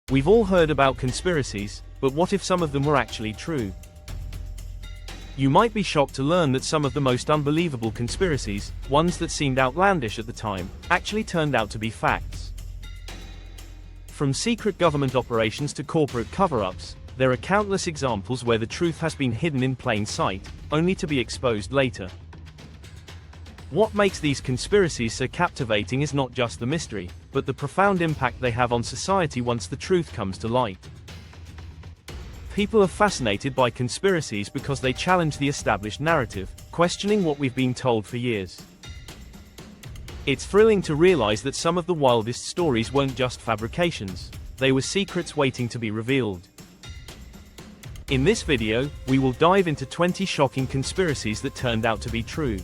We've all heard about conspiracies, but what if some of them were actually true? You might be shocked to learn that some of the most unbelievable conspiracies, ones that seemed outlandish at the time, actually turned out to be facts. From secret government operations to corporate cover-ups, there are countless examples where the truth has been hidden in plain sight, only to be exposed later. What makes these conspiracies so captivating is not just the mystery, but the profound impact they have on society once the truth comes to light. People are fascinated by conspiracies because they challenge the established narrative, questioning what we've been told for years. It's thrilling to realize that some of the wildest stories weren't just fabrications, they were secrets waiting to be revealed. In this video, we will dive into 20 shocking conspiracies that turned out to be true.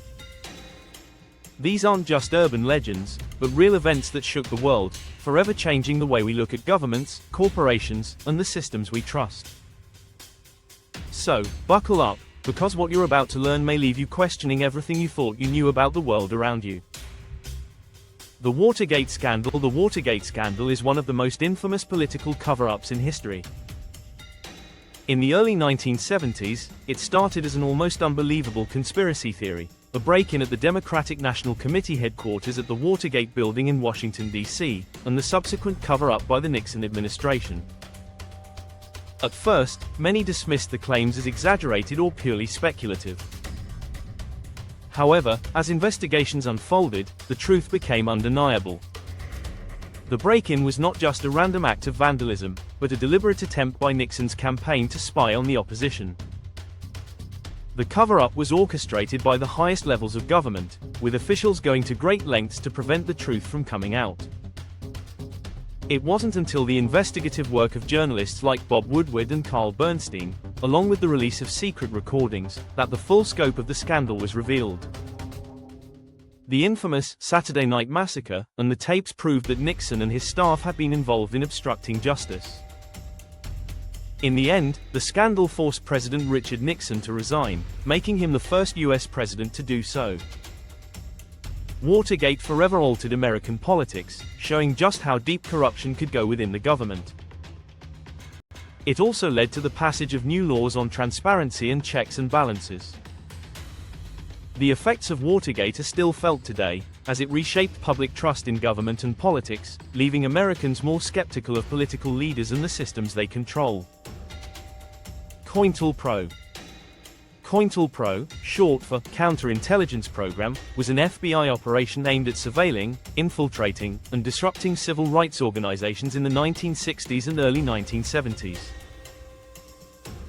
These aren't just urban legends, but real events that shook the world, forever changing the way we look at governments, corporations, and the systems we trust. So, buckle up, because what you're about to learn may leave you questioning everything you thought you knew about the world around you. The Watergate scandal. The Watergate scandal is one of the most infamous political cover-ups in history. In the early 1970s, it started as an almost unbelievable conspiracy theory, a break-in at the Democratic National Committee headquarters at the Watergate building in Washington, D.C., and the subsequent cover-up by the Nixon administration. At first, many dismissed the claims as exaggerated or purely speculative. However, as investigations unfolded, the truth became undeniable. The break-in was not just a random act of vandalism, but a deliberate attempt by Nixon's campaign to spy on the opposition. The cover-up was orchestrated by the highest levels of government, with officials going to great lengths to prevent the truth from coming out. It wasn't until the investigative work of journalists like Bob Woodward and Carl Bernstein, along with the release of secret recordings, that the full scope of the scandal was revealed. The infamous Saturday Night Massacre and the tapes proved that Nixon and his staff had been involved in obstructing justice. In the end, the scandal forced President Richard Nixon to resign, making him the first U.S. president to do so. Watergate forever altered American politics, showing just how deep corruption could go within the government. It also led to the passage of new laws on transparency and checks and balances. The effects of Watergate are still felt today, as it reshaped public trust in government and politics, leaving Americans more skeptical of political leaders and the systems they control. COINTELPRO. COINTELPRO, short for Counterintelligence Program, was an FBI operation aimed at surveilling, infiltrating, and disrupting civil rights organizations in the 1960s and early 1970s.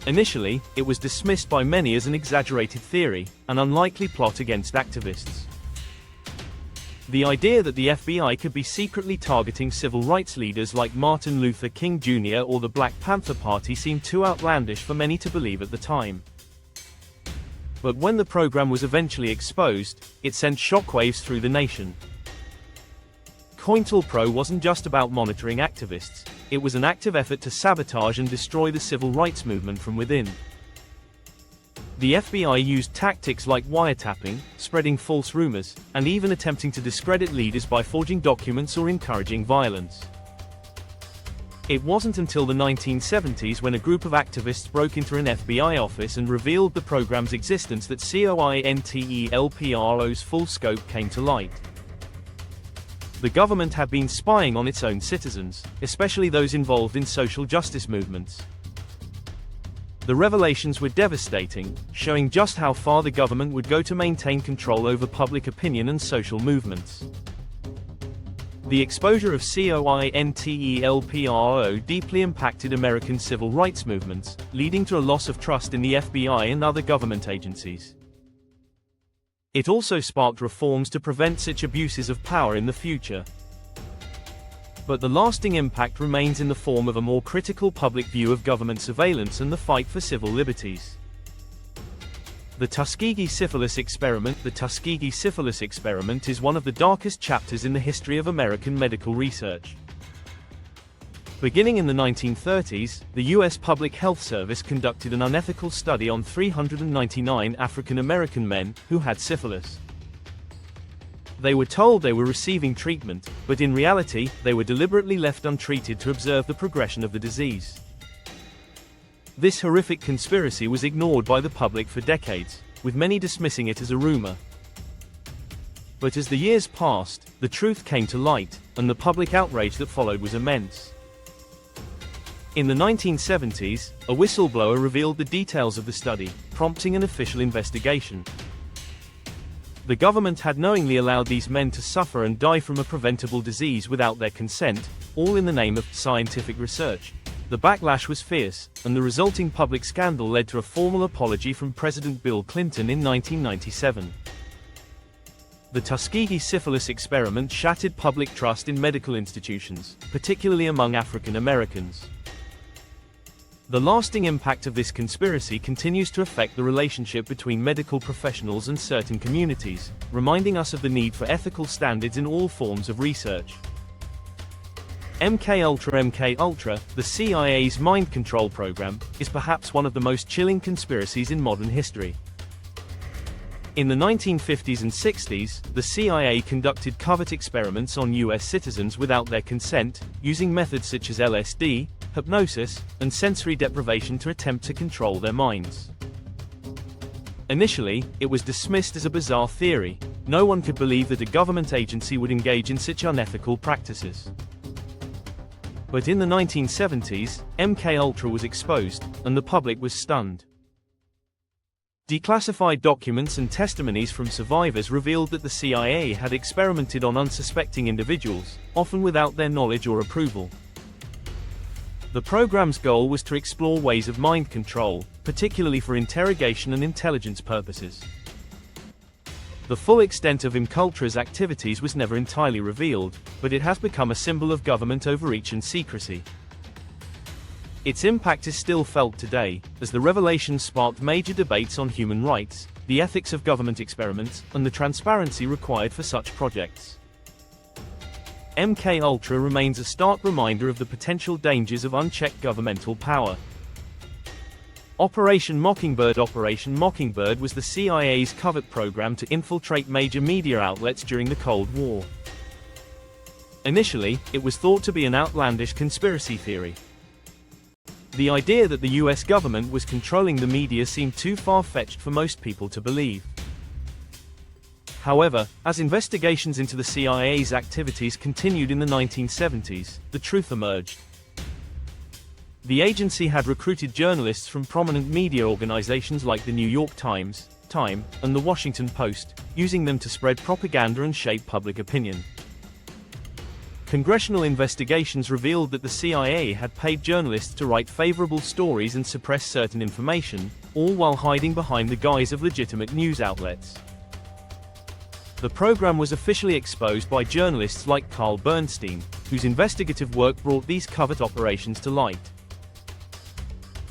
Initially, it was dismissed by many as an exaggerated theory, an unlikely plot against activists. The idea that the FBI could be secretly targeting civil rights leaders like Martin Luther King Jr. or the Black Panther Party seemed too outlandish for many to believe at the time. But when the program was eventually exposed, it sent shockwaves through the nation. COINTELPRO wasn't just about monitoring activists, it was an active effort to sabotage and destroy the civil rights movement from within. The FBI used tactics like wiretapping, spreading false rumors, and even attempting to discredit leaders by forging documents or encouraging violence. It wasn't until the 1970s when a group of activists broke into an FBI office and revealed the program's existence that COINTELPRO's full scope came to light. The government had been spying on its own citizens, especially those involved in social justice movements. The revelations were devastating, showing just how far the government would go to maintain control over public opinion and social movements. The exposure of COINTELPRO deeply impacted American civil rights movements, leading to a loss of trust in the FBI and other government agencies. It also sparked reforms to prevent such abuses of power in the future. But the lasting impact remains in the form of a more critical public view of government surveillance and the fight for civil liberties. The Tuskegee Syphilis Experiment. The Tuskegee Syphilis Experiment is one of the darkest chapters in the history of American medical research. Beginning in the 1930s, the U.S. Public Health Service conducted an unethical study on 399 African American men who had syphilis. They were told they were receiving treatment, but in reality, they were deliberately left untreated to observe the progression of the disease. This horrific conspiracy was ignored by the public for decades, with many dismissing it as a rumor. But as the years passed, the truth came to light, and the public outrage that followed was immense. In the 1970s, a whistleblower revealed the details of the study, prompting an official investigation. The government had knowingly allowed these men to suffer and die from a preventable disease without their consent, all in the name of scientific research. The backlash was fierce, and the resulting public scandal led to a formal apology from President Bill Clinton in 1997. The Tuskegee Syphilis Experiment shattered public trust in medical institutions, particularly among African Americans. The lasting impact of this conspiracy continues to affect the relationship between medical professionals and certain communities, reminding us of the need for ethical standards in all forms of research. MKUltra, the CIA's mind control program, is perhaps one of the most chilling conspiracies in modern history. In the 1950s and 60s, the CIA conducted covert experiments on US citizens without their consent, using methods such as LSD, hypnosis, and sensory deprivation to attempt to control their minds. Initially, it was dismissed as a bizarre theory. No one could believe that a government agency would engage in such unethical practices. But in the 1970s, MKUltra was exposed, and the public was stunned. Declassified documents and testimonies from survivors revealed that the CIA had experimented on unsuspecting individuals, often without their knowledge or approval. The program's goal was to explore ways of mind control, particularly for interrogation and intelligence purposes. The full extent of MKUltra's activities was never entirely revealed, but it has become a symbol of government overreach and secrecy. Its impact is still felt today, as the revelations sparked major debates on human rights, the ethics of government experiments, and the transparency required for such projects. MKUltra remains a stark reminder of the potential dangers of unchecked governmental power. Operation Mockingbird was the CIA's covert program to infiltrate major media outlets during the Cold War. Initially, it was thought to be an outlandish conspiracy theory. The idea that the US government was controlling the media seemed too far-fetched for most people to believe. However, as investigations into the CIA's activities continued in the 1970s, the truth emerged. The agency had recruited journalists from prominent media organizations like the New York Times, Time, and the Washington Post, using them to spread propaganda and shape public opinion. Congressional investigations revealed that the CIA had paid journalists to write favorable stories and suppress certain information, all while hiding behind the guise of legitimate news outlets. The program was officially exposed by journalists like Carl Bernstein, whose investigative work brought these covert operations to light.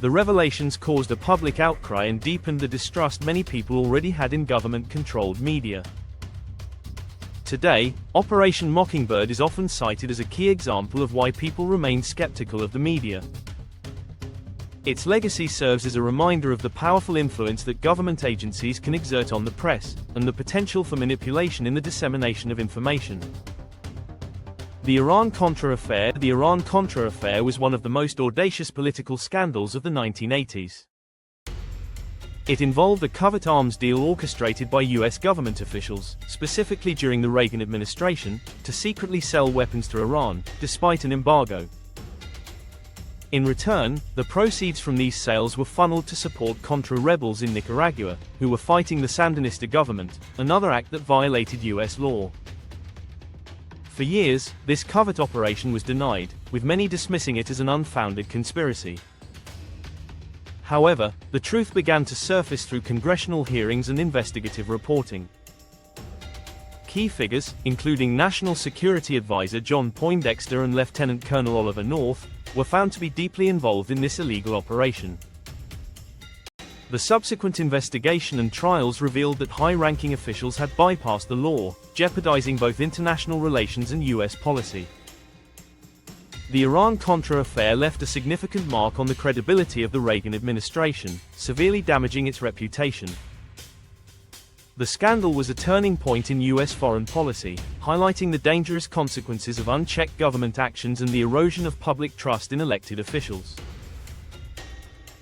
The revelations caused a public outcry and deepened the distrust many people already had in government-controlled media. Today, Operation Mockingbird is often cited as a key example of why people remain skeptical of the media. Its legacy serves as a reminder of the powerful influence that government agencies can exert on the press, and the potential for manipulation in the dissemination of information. The Iran-Contra Affair was one of the most audacious political scandals of the 1980s. It involved a covert arms deal orchestrated by US government officials, specifically during the Reagan administration, to secretly sell weapons to Iran, despite an embargo. In return, the proceeds from these sales were funneled to support Contra rebels in Nicaragua, who were fighting the Sandinista government, another act that violated US law. For years, this covert operation was denied, with many dismissing it as an unfounded conspiracy. However, the truth began to surface through congressional hearings and investigative reporting. Key figures, including National Security Advisor John Poindexter and Lieutenant Colonel Oliver North, were found to be deeply involved in this illegal operation. The subsequent investigation and trials revealed that high-ranking officials had bypassed the law, jeopardizing both international relations and US policy. The Iran-Contra affair left a significant mark on the credibility of the Reagan administration, severely damaging its reputation. The scandal was a turning point in U.S. foreign policy, highlighting the dangerous consequences of unchecked government actions and the erosion of public trust in elected officials.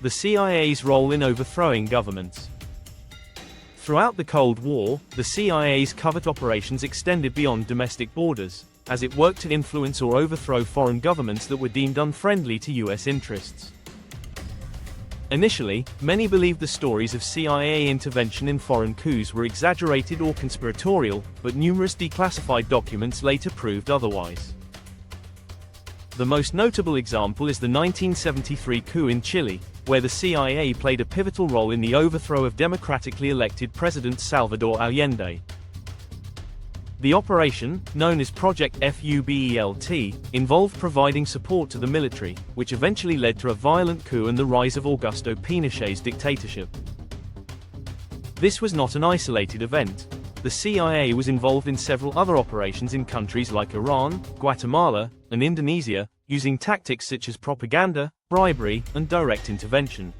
The CIA's role in overthrowing governments. Throughout the Cold War, the CIA's covert operations extended beyond domestic borders, as it worked to influence or overthrow foreign governments that were deemed unfriendly to U.S. interests. Initially, many believed the stories of CIA intervention in foreign coups were exaggerated or conspiratorial, but numerous declassified documents later proved otherwise. The most notable example is the 1973 coup in Chile, where the CIA played a pivotal role in the overthrow of democratically elected President Salvador Allende. The operation, known as Project FUBELT, involved providing support to the military, which eventually led to a violent coup and the rise of Augusto Pinochet's dictatorship. This was not an isolated event. The CIA was involved in several other operations in countries like Iran, Guatemala, and Indonesia, using tactics such as propaganda, bribery, and direct intervention.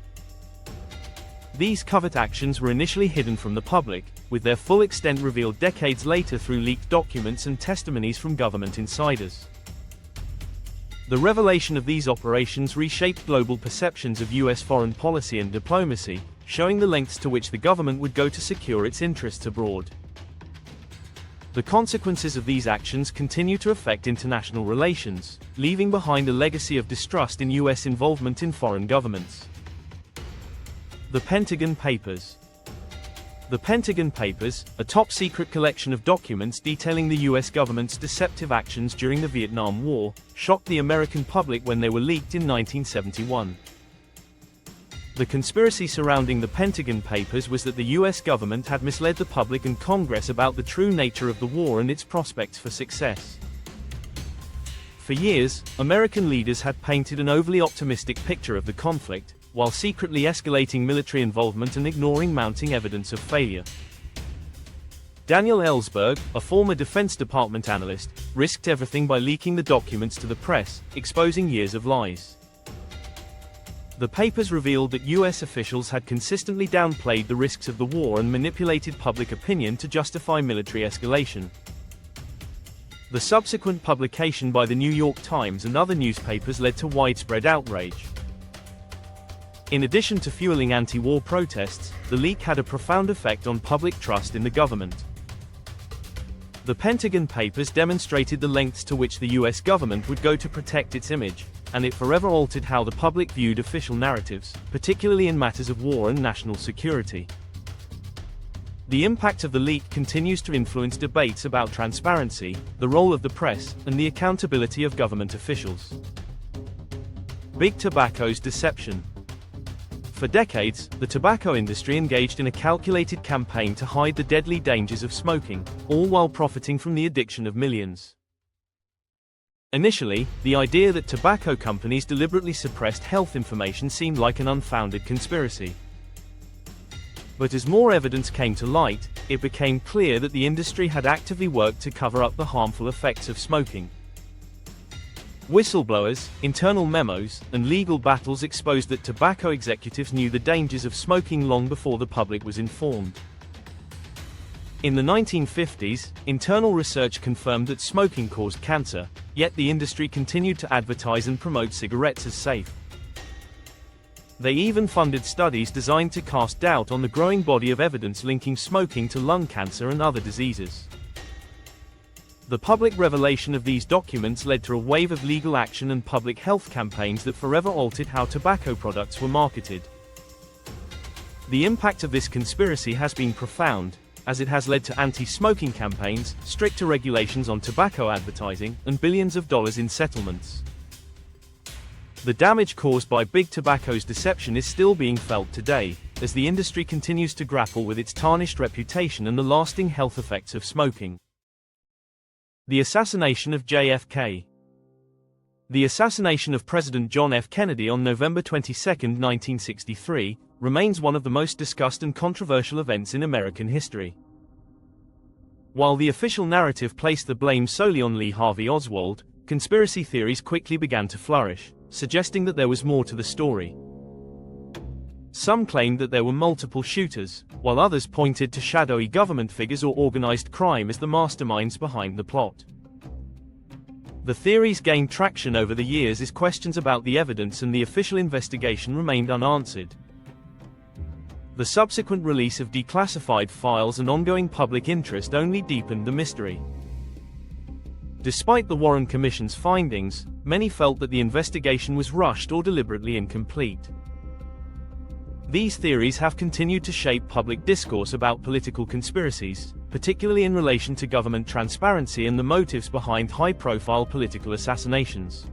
These covert actions were initially hidden from the public, with their full extent revealed decades later through leaked documents and testimonies from government insiders. The revelation of these operations reshaped global perceptions of U.S. foreign policy and diplomacy, showing the lengths to which the government would go to secure its interests abroad. The consequences of these actions continue to affect international relations, leaving behind a legacy of distrust in U.S. involvement in foreign governments. The Pentagon Papers. The Pentagon Papers, a top-secret collection of documents detailing the U.S. government's deceptive actions during the Vietnam War, shocked the American public when they were leaked in 1971. The conspiracy surrounding the Pentagon Papers was that the U.S. government had misled the public and Congress about the true nature of the war and its prospects for success. For years, American leaders had painted an overly optimistic picture of the conflict, while secretly escalating military involvement and ignoring mounting evidence of failure. Daniel Ellsberg, a former Defense Department analyst, risked everything by leaking the documents to the press, exposing years of lies. The papers revealed that U.S. officials had consistently downplayed the risks of the war and manipulated public opinion to justify military escalation. The subsequent publication by the New York Times and other newspapers led to widespread outrage. In addition to fueling anti-war protests, the leak had a profound effect on public trust in the government. The Pentagon Papers demonstrated the lengths to which the U.S. government would go to protect its image, and it forever altered how the public viewed official narratives, particularly in matters of war and national security. The impact of the leak continues to influence debates about transparency, the role of the press, and the accountability of government officials. Big Tobacco's deception. For decades, the tobacco industry engaged in a calculated campaign to hide the deadly dangers of smoking, all while profiting from the addiction of millions. Initially, the idea that tobacco companies deliberately suppressed health information seemed like an unfounded conspiracy. But as more evidence came to light, it became clear that the industry had actively worked to cover up the harmful effects of smoking. Whistleblowers, internal memos, and legal battles exposed that tobacco executives knew the dangers of smoking long before the public was informed. In the 1950s, internal research confirmed that smoking caused cancer, yet the industry continued to advertise and promote cigarettes as safe. They even funded studies designed to cast doubt on the growing body of evidence linking smoking to lung cancer and other diseases. The public revelation of these documents led to a wave of legal action and public health campaigns that forever altered how tobacco products were marketed. The impact of this conspiracy has been profound, as it has led to anti-smoking campaigns, stricter regulations on tobacco advertising, and billions of dollars in settlements. The damage caused by Big Tobacco's deception is still being felt today, as the industry continues to grapple with its tarnished reputation and the lasting health effects of smoking. The assassination of JFK. The assassination of President John F. Kennedy on November 22, 1963, remains one of the most discussed and controversial events in American history. While the official narrative placed the blame solely on Lee Harvey Oswald, conspiracy theories quickly began to flourish, suggesting that there was more to the story. Some claimed that there were multiple shooters, while others pointed to shadowy government figures or organized crime as the masterminds behind the plot. The theories gained traction over the years as questions about the evidence and the official investigation remained unanswered. The subsequent release of declassified files and ongoing public interest only deepened the mystery. Despite the Warren Commission's findings, many felt that the investigation was rushed or deliberately incomplete. These theories have continued to shape public discourse about political conspiracies, particularly in relation to government transparency and the motives behind high-profile political assassinations.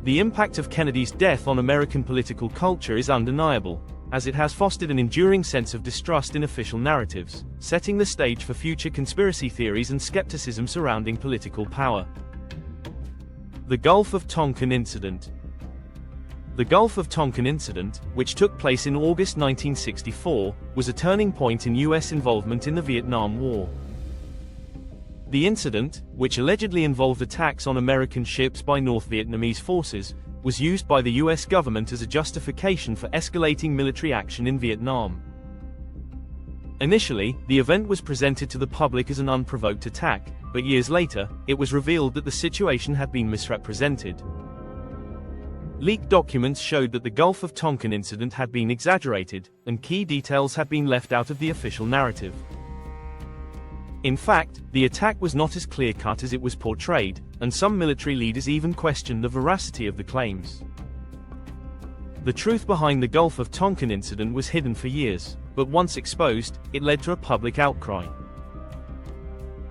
The impact of Kennedy's death on American political culture is undeniable, as it has fostered an enduring sense of distrust in official narratives, setting the stage for future conspiracy theories and skepticism surrounding political power. The Gulf of Tonkin Incident. The Gulf of Tonkin incident, which took place in August 1964, was a turning point in U.S. involvement in the Vietnam War. The incident, which allegedly involved attacks on American ships by North Vietnamese forces, was used by the U.S. government as a justification for escalating military action in Vietnam. Initially, the event was presented to the public as an unprovoked attack, but years later, it was revealed that the situation had been misrepresented. Leaked documents showed that the Gulf of Tonkin incident had been exaggerated, and key details had been left out of the official narrative. In fact, the attack was not as clear-cut as it was portrayed, and some military leaders even questioned the veracity of the claims. The truth behind the Gulf of Tonkin incident was hidden for years, but once exposed, it led to a public outcry.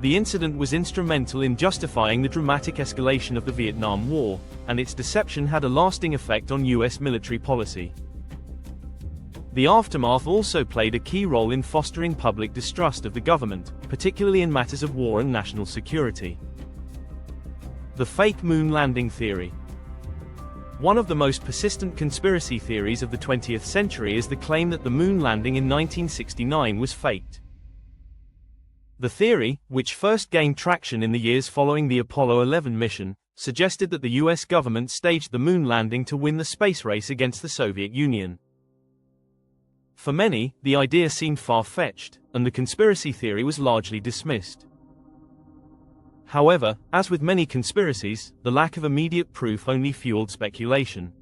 The incident was instrumental in justifying the dramatic escalation of the Vietnam War, and its deception had a lasting effect on U.S. military policy. The aftermath also played a key role in fostering public distrust of the government, particularly in matters of war and national security. The fake moon landing theory. One of the most persistent conspiracy theories of the 20th century is the claim that the moon landing in 1969 was faked. The theory, which first gained traction in the years following the Apollo 11 mission, suggested that the US government staged the moon landing to win the space race against the Soviet Union. For many, the idea seemed far-fetched, and the conspiracy theory was largely dismissed. However, as with many conspiracies, the lack of immediate proof only fueled speculation.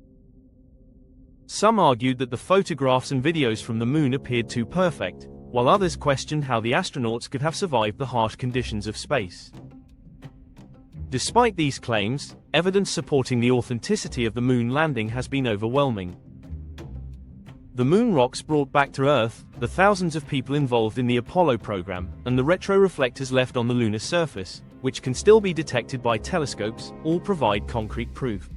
Some argued that the photographs and videos from the moon appeared too perfect, while others questioned how the astronauts could have survived the harsh conditions of space. Despite these claims, evidence supporting the authenticity of the moon landing has been overwhelming. The moon rocks brought back to Earth, the thousands of people involved in the Apollo program, and the retroreflectors left on the lunar surface, which can still be detected by telescopes, all provide concrete proof.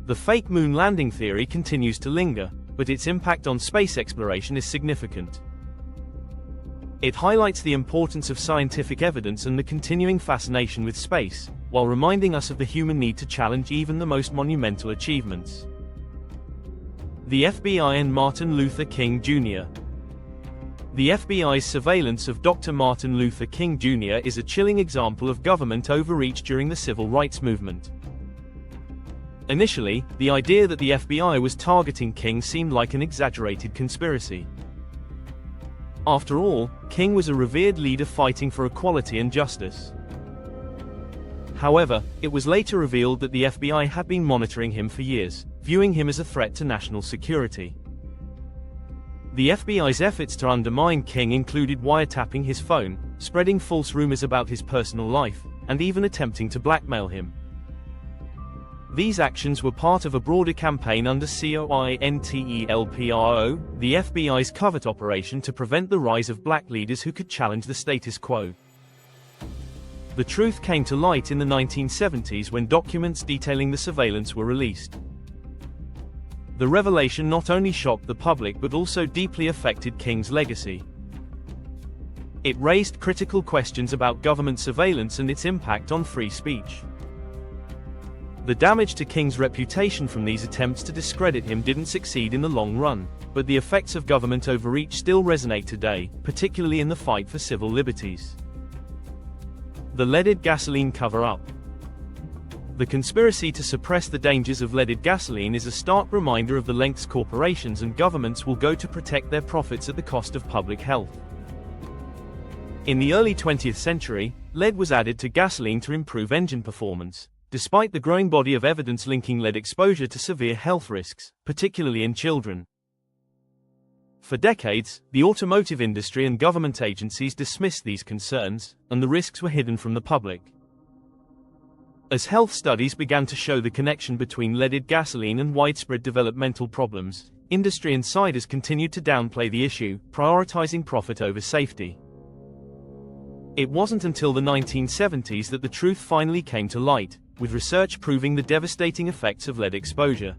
The fake moon landing theory continues to linger, but its impact on space exploration is significant. It highlights the importance of scientific evidence and the continuing fascination with space, while reminding us of the human need to challenge even the most monumental achievements. The FBI and Martin Luther King Jr. The FBI's surveillance of Dr. Martin Luther King Jr. is a chilling example of government overreach during the civil rights movement. Initially, the idea that the FBI was targeting King seemed like an exaggerated conspiracy. After all, King was a revered leader fighting for equality and justice. However, it was later revealed that the FBI had been monitoring him for years, viewing him as a threat to national security. The FBI's efforts to undermine King included wiretapping his phone, spreading false rumors about his personal life, and even attempting to blackmail him. These actions were part of a broader campaign under COINTELPRO, the FBI's covert operation to prevent the rise of black leaders who could challenge the status quo. The truth came to light in the 1970s when documents detailing the surveillance were released. The revelation not only shocked the public but also deeply affected King's legacy. It raised critical questions about government surveillance and its impact on free speech. The damage to King's reputation from these attempts to discredit him didn't succeed in the long run, but the effects of government overreach still resonate today, particularly in the fight for civil liberties. The leaded gasoline cover-up. The conspiracy to suppress the dangers of leaded gasoline is a stark reminder of the lengths corporations and governments will go to protect their profits at the cost of public health. In the early 20th century, lead was added to gasoline to improve engine performance, despite the growing body of evidence linking lead exposure to severe health risks, particularly in children. For decades, the automotive industry and government agencies dismissed these concerns, and the risks were hidden from the public. As health studies began to show the connection between leaded gasoline and widespread developmental problems, industry insiders continued to downplay the issue, prioritizing profit over safety. It wasn't until the 1970s that the truth finally came to light, with research proving the devastating effects of lead exposure.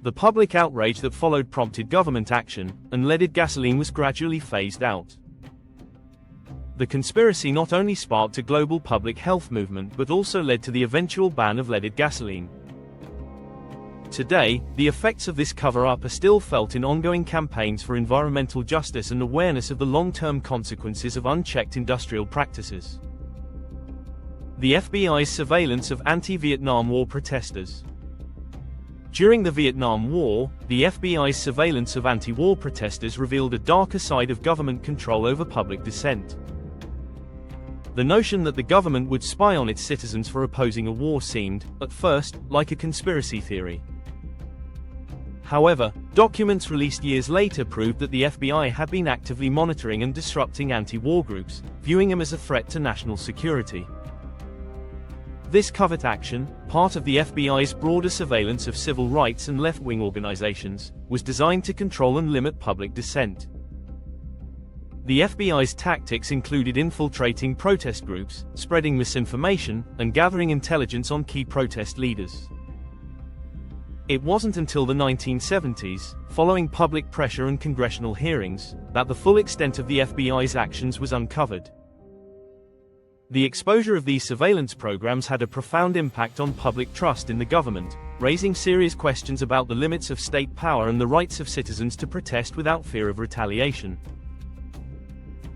The public outrage that followed prompted government action, and leaded gasoline was gradually phased out. The conspiracy not only sparked a global public health movement but also led to the eventual ban of leaded gasoline. Today, the effects of this cover-up are still felt in ongoing campaigns for environmental justice and awareness of the long-term consequences of unchecked industrial practices. The FBI's surveillance of anti-Vietnam War protesters. During the Vietnam War, the FBI's surveillance of anti-war protesters revealed a darker side of government control over public dissent. The notion that the government would spy on its citizens for opposing a war seemed, at first, like a conspiracy theory. However, documents released years later proved that the FBI had been actively monitoring and disrupting anti-war groups, viewing them as a threat to national security. This covert action, part of the FBI's broader surveillance of civil rights and left-wing organizations, was designed to control and limit public dissent. The FBI's tactics included infiltrating protest groups, spreading misinformation, and gathering intelligence on key protest leaders. It wasn't until the 1970s, following public pressure and congressional hearings, that the full extent of the FBI's actions was uncovered. The exposure of these surveillance programs had a profound impact on public trust in the government, raising serious questions about the limits of state power and the rights of citizens to protest without fear of retaliation.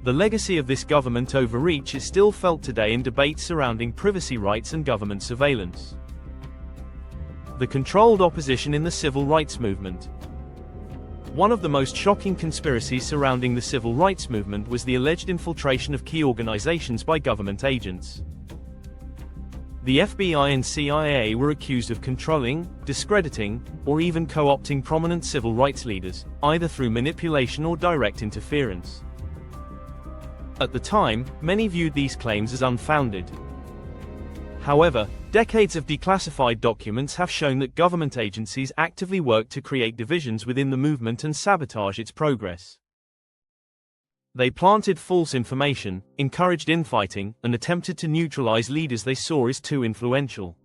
The legacy of this government overreach is still felt today in debates surrounding privacy rights and government surveillance. The controlled opposition in the civil rights movement. One of the most shocking conspiracies surrounding the civil rights movement was the alleged infiltration of key organizations by government agents. The FBI and CIA were accused of controlling, discrediting, or even co-opting prominent civil rights leaders, either through manipulation or direct interference. At the time, many viewed these claims as unfounded. However, decades of declassified documents have shown that government agencies actively worked to create divisions within the movement and sabotage its progress. They planted false information, encouraged infighting, and attempted to neutralize leaders they saw as too influential.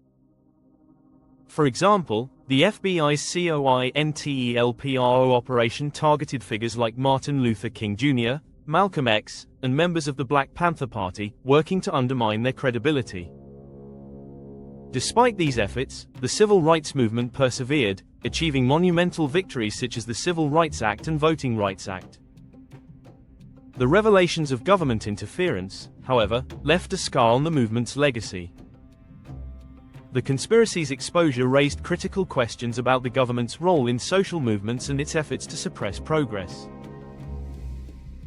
For example, the FBI's COINTELPRO operation targeted figures like Martin Luther King Jr., Malcolm X, and members of the Black Panther Party, working to undermine their credibility. Despite these efforts, the civil rights movement persevered, achieving monumental victories such as the Civil Rights Act and Voting Rights Act. The revelations of government interference, however, left a scar on the movement's legacy. The conspiracy's exposure raised critical questions about the government's role in social movements and its efforts to suppress progress.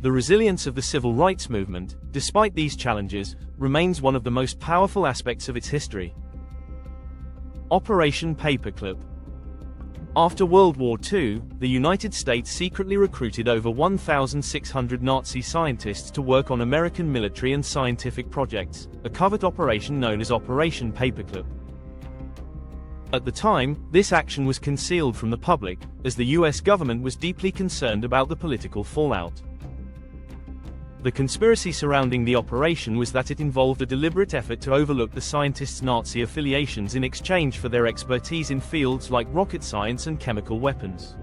The resilience of the civil rights movement, despite these challenges, remains one of the most powerful aspects of its history. Operation Paperclip. After World War II, the United States secretly recruited over 1,600 Nazi scientists to work on American military and scientific projects, a covert operation known as Operation Paperclip. At the time, this action was concealed from the public, as the US government was deeply concerned about the political fallout. The conspiracy surrounding the operation was that it involved a deliberate effort to overlook the scientists' Nazi affiliations in exchange for their expertise in fields like rocket science and chemical weapons.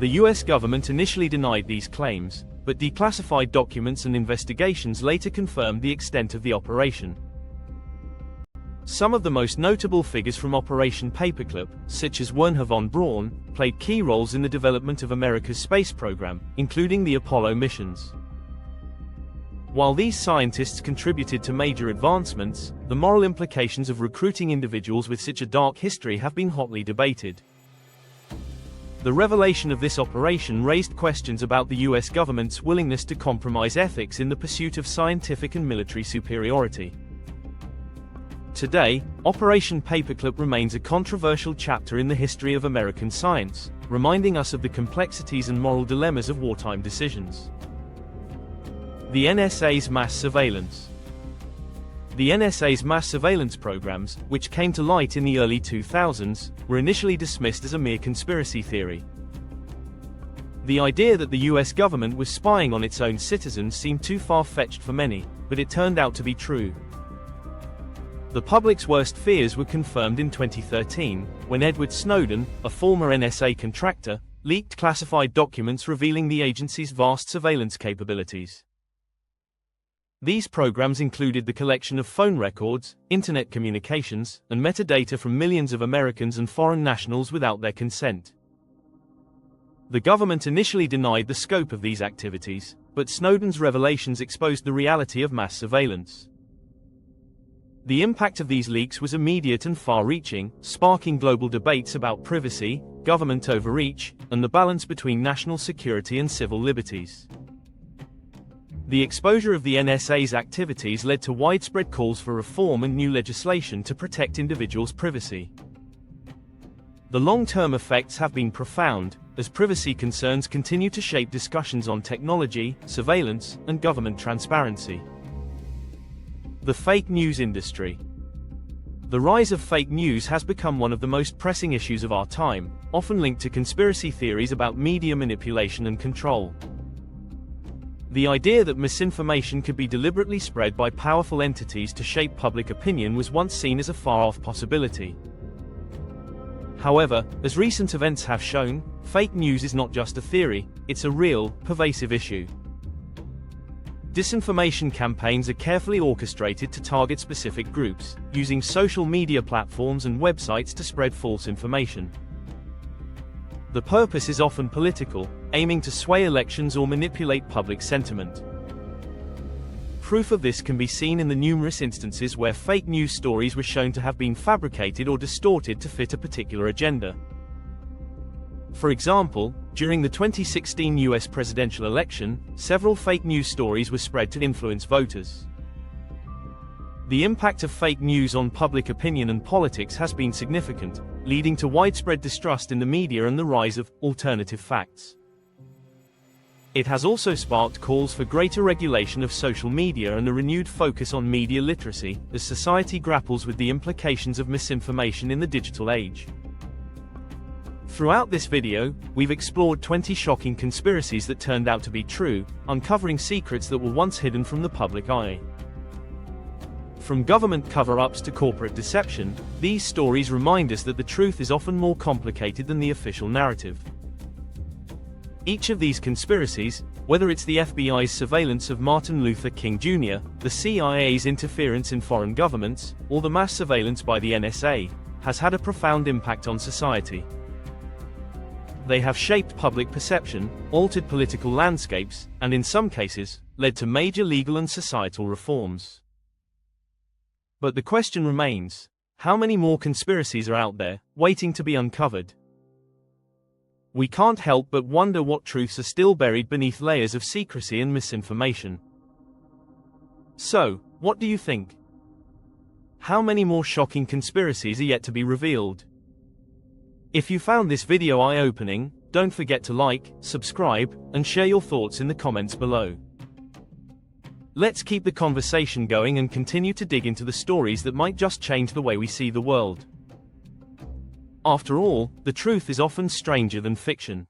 The US government initially denied these claims, but declassified documents and investigations later confirmed the extent of the operation. Some of the most notable figures from Operation Paperclip, such as Wernher von Braun, played key roles in the development of America's space program, including the Apollo missions. While these scientists contributed to major advancements, the moral implications of recruiting individuals with such a dark history have been hotly debated. The revelation of this operation raised questions about the US government's willingness to compromise ethics in the pursuit of scientific and military superiority. Today, Operation Paperclip remains a controversial chapter in the history of American science, reminding us of the complexities and moral dilemmas of wartime decisions. The NSA's mass surveillance. The NSA's mass surveillance programs, which came to light in the early 2000s, were initially dismissed as a mere conspiracy theory. The idea that the US government was spying on its own citizens seemed too far-fetched for many, but it turned out to be true. The public's worst fears were confirmed in 2013, when Edward Snowden, a former NSA contractor, leaked classified documents revealing the agency's vast surveillance capabilities. These programs included the collection of phone records, internet communications, and metadata from millions of Americans and foreign nationals without their consent. The government initially denied the scope of these activities, but Snowden's revelations exposed the reality of mass surveillance. The impact of these leaks was immediate and far-reaching, sparking global debates about privacy, government overreach, and the balance between national security and civil liberties. The exposure of the NSA's activities led to widespread calls for reform and new legislation to protect individuals' privacy. The long-term effects have been profound, as privacy concerns continue to shape discussions on technology, surveillance, and government transparency. The fake news industry. The rise of fake news has become one of the most pressing issues of our time, often linked to conspiracy theories about media manipulation and control. The idea that misinformation could be deliberately spread by powerful entities to shape public opinion was once seen as a far-off possibility. However, as recent events have shown, fake news is not just a theory, it's a real, pervasive issue. Disinformation campaigns are carefully orchestrated to target specific groups, using social media platforms and websites to spread false information. The purpose is often political, aiming to sway elections or manipulate public sentiment. Proof of this can be seen in the numerous instances where fake news stories were shown to have been fabricated or distorted to fit a particular agenda. For example, during the 2016 US presidential election, several fake news stories were spread to influence voters. The impact of fake news on public opinion and politics has been significant, leading to widespread distrust in the media and the rise of alternative facts. It has also sparked calls for greater regulation of social media and a renewed focus on media literacy, as society grapples with the implications of misinformation in the digital age. Throughout this video, we've explored 20 shocking conspiracies that turned out to be true, uncovering secrets that were once hidden from the public eye. From government cover-ups to corporate deception, these stories remind us that the truth is often more complicated than the official narrative. Each of these conspiracies, whether it's the FBI's surveillance of Martin Luther King Jr., the CIA's interference in foreign governments, or the mass surveillance by the NSA, has had a profound impact on society. They have shaped public perception, altered political landscapes, and in some cases, led to major legal and societal reforms. But the question remains, how many more conspiracies are out there, waiting to be uncovered? We can't help but wonder what truths are still buried beneath layers of secrecy and misinformation. So, what do you think? How many more shocking conspiracies are yet to be revealed? If you found this video eye-opening, don't forget to like, subscribe, and share your thoughts in the comments below. Let's keep the conversation going and continue to dig into the stories that might just change the way we see the world. After all, the truth is often stranger than fiction.